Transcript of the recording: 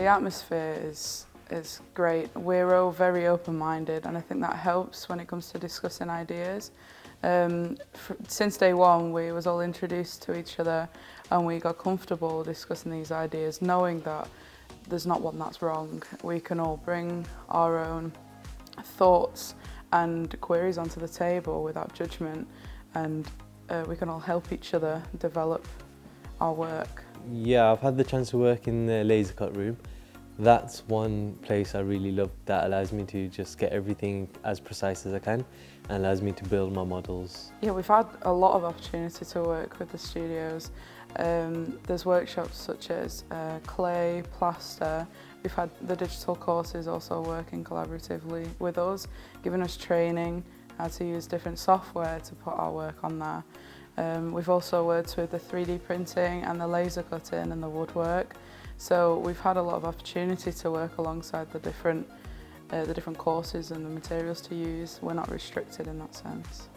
the atmosphere is great. We're all very open-minded, and I think that helps when it comes to discussing ideas. Since day one, we was all introduced to each other, and we got comfortable discussing these ideas, knowing that there's not one that's wrong. We can all bring our own thoughts and queries onto the table without judgment, and we can all help each other develop our work. Yeah, I've had the chance to work in the laser cut room. That's one place I really love that allows me to just get everything as precise as I can and allows me to build my models. Yeah, we've had a lot of opportunity to work with the studios. There's workshops such as clay, plaster. We've had the digital courses also working collaboratively with us, giving us training how to use different software to put our work on there. We've also worked with the 3D printing and the laser cutting and the woodwork. So we've had a lot of opportunity to work alongside the different courses and the materials to use. We're not restricted in that sense.